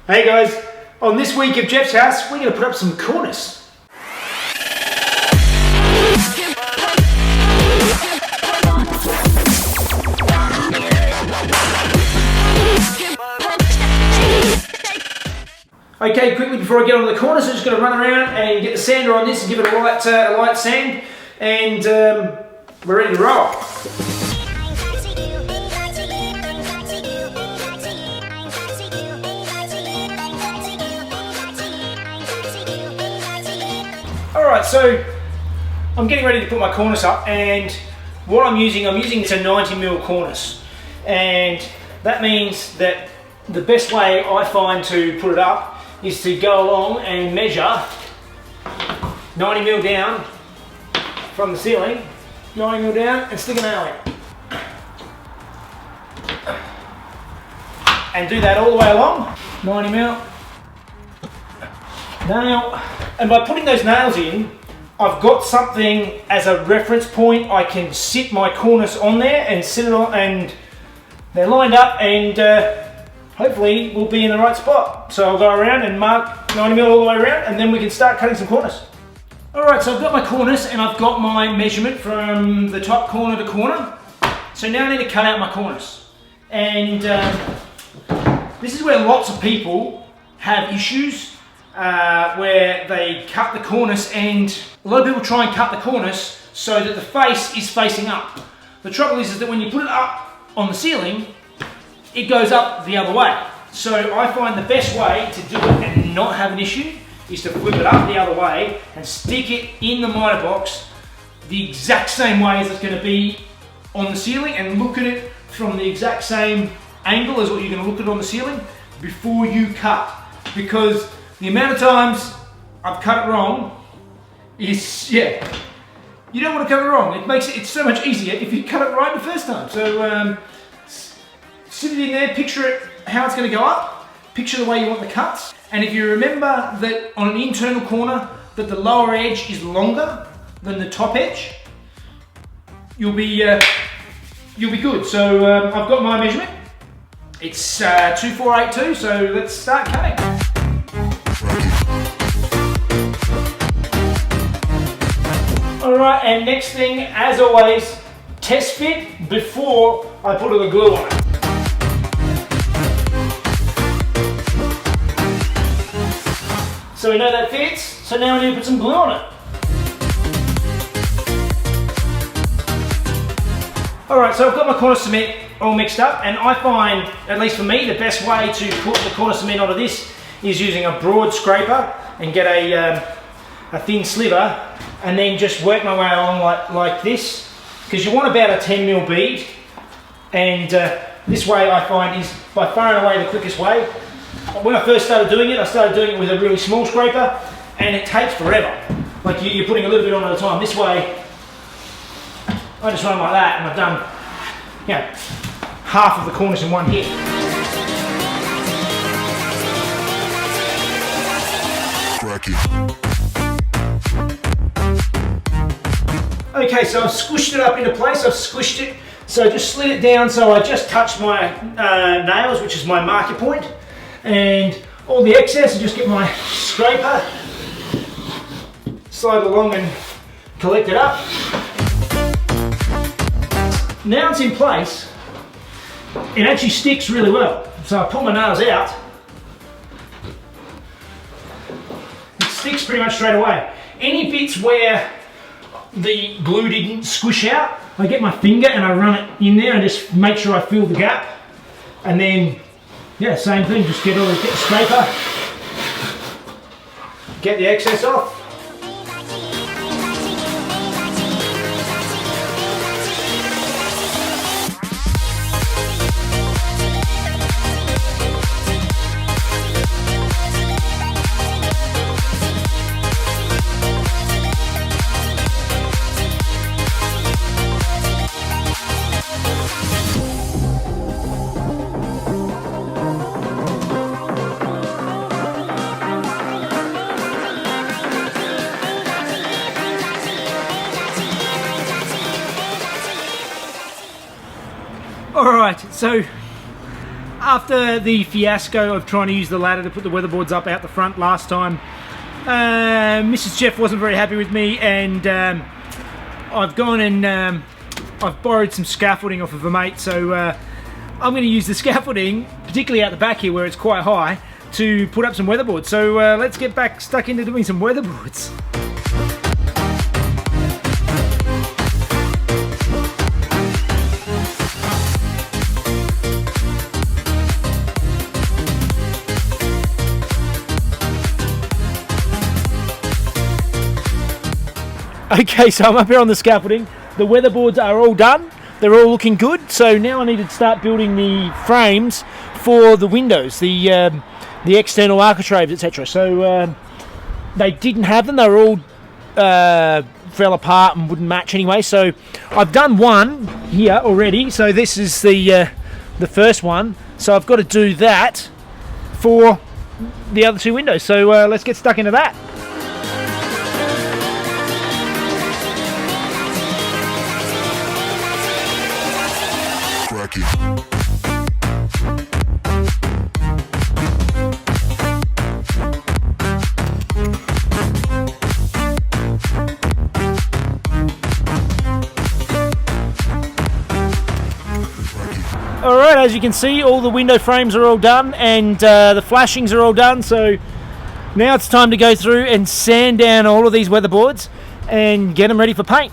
Hey guys, on this week of Jeff's house, we're going to put up some cornice. Okay, quickly before I get onto the cornice, I'm just going to run around and get the sander on this and give it a light sand, and we're ready to roll. Alright, so I'm getting ready to put my cornice up, and what I'm using it's a 90mm cornice, and that means that the best way I find to put it up is to go along and measure 90mm down from the ceiling, 90mm down, and stick a nail in. And do that all the way along, 90mm, nail. And by putting those nails in, I've got something as a reference point. I can sit my cornice on there and sit it on, and they're lined up, and hopefully we'll be in the right spot. So I'll go around and mark 90mm all the way around, and then we can start cutting some cornice. Alright, so I've got my cornice and I've got my measurement from the top corner to corner. So now I need to cut out my cornice. And this is where lots of people have issues, where they cut the cornice, and a lot of people try and cut the cornice so that the face is facing up. The trouble is that when you put it up on the ceiling, it goes up the other way. So I find the best way to do it and not have an issue is to flip it up the other way and stick it in the miter box the exact same way as it's going to be on the ceiling, and look at it from the exact same angle as what you're going to look at on the ceiling before you cut. Because the amount of times I've cut it wrong is, you don't want to cut it wrong. It's so much easier if you cut it right the first time. So sit it in there, picture it how it's going to go up, picture the way you want the cuts, and if you remember that on an internal corner that the lower edge is longer than the top edge, you'll be good. So I've got my measurement. It's 2482, so let's start cutting. Alright, and next thing, as always, test fit before I put the glue on it. So we know that fits, so now I need to put some glue on it. Alright, so I've got my cornice cement all mixed up, and I find, at least for me, the best way to put the cornice cement onto this is using a broad scraper and get a thin sliver, and then just work my way along like this, because you want about a 10mm bead, and this way I find is by far and away the quickest way. When I first started doing it, I started doing it with a really small scraper, and it takes forever. Like you're putting a little bit on at a time. This way, I just run like that, and I've done, half of the cornice in one hit. Okay, so I've squished it up into place. I've squished it, so I just slid it down so I just touched my nails, which is my marker point, and all the excess, I just get my scraper, slide along and collect it up. Now it's in place, it actually sticks really well. So I pull my nails out, it sticks pretty much straight away. Any bits where the glue didn't squish out, I get my finger and I run it in there and just make sure I fill the gap, and then same thing, just get the scraper, get the excess off. Alright, so After the fiasco of trying to use the ladder to put the weatherboards up out the front last time, Mrs. Jeff wasn't very happy with me, and I've gone and I've borrowed some scaffolding off of a mate, so I'm going to use the scaffolding, particularly out the back here where it's quite high, to put up some weatherboards. So let's get back stuck into doing some weatherboards. Okay, so I'm up here on the scaffolding. The weatherboards are all done. They're all looking good. So now I need to start building the frames for the windows, the external architraves, etc. So they didn't have them. They were all fell apart and wouldn't match anyway. So I've done one here already. So this is the first one. So I've got to do that for the other two windows. So let's get stuck into that. Alright, as you can see, all the window frames are all done, and the flashings are all done, so now it's time to go through and sand down all of these weatherboards and get them ready for paint.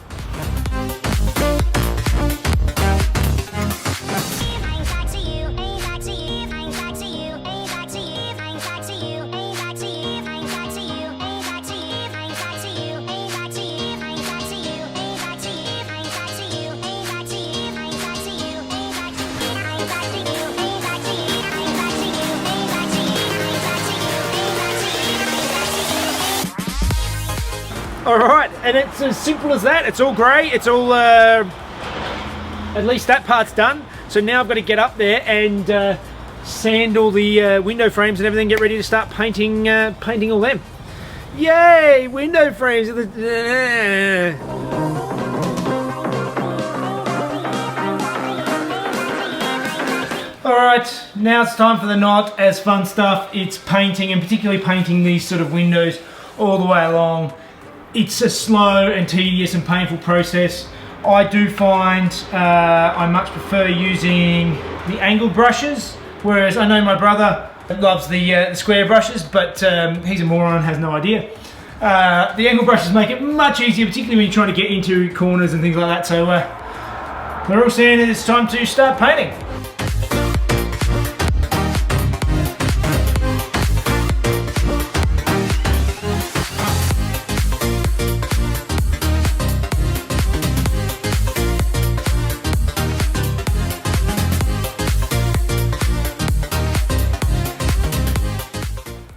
Alright, and it's as simple as that. It's all grey, it's all, at least that part's done. So now I've got to get up there and sand all the window frames and everything, get ready to start painting painting all them. Yay! Window frames! Alright, now it's time for the not as fun stuff. It's painting, and particularly painting these sort of windows all the way along. It's a slow and tedious and painful process. I do find I much prefer using the angled brushes, whereas I know my brother loves the square brushes, but he's a moron and has no idea. The angled brushes make it much easier, particularly when you're trying to get into corners and things like that. So we're all saying it's time to start painting.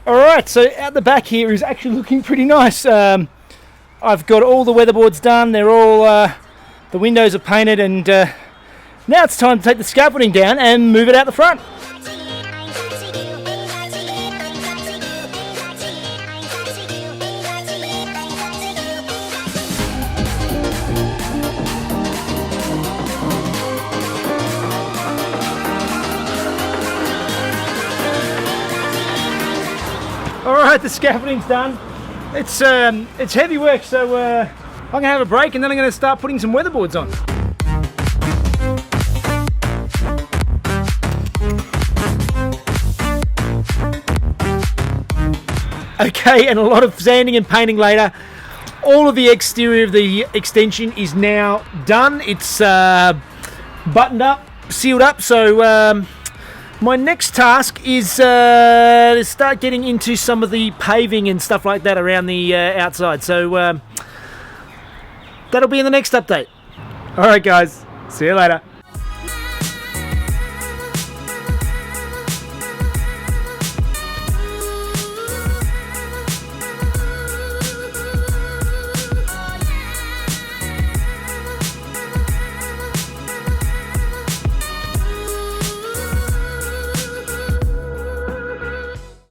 Alright, so out the back here is actually looking pretty nice. I've got all the weatherboards done, they're all, the windows are painted, and now it's time to take the scaffolding down and move it out the front. Alright, the scaffolding's done. It's heavy work, so I'm going to have a break and then I'm going to start putting some weatherboards on. Okay, and a lot of sanding and painting later. All of the exterior of the extension is now done. It's buttoned up, sealed up, so my next task is to start getting into some of the paving and stuff like that around the outside. So that'll be in the next update. Alright guys, see you later.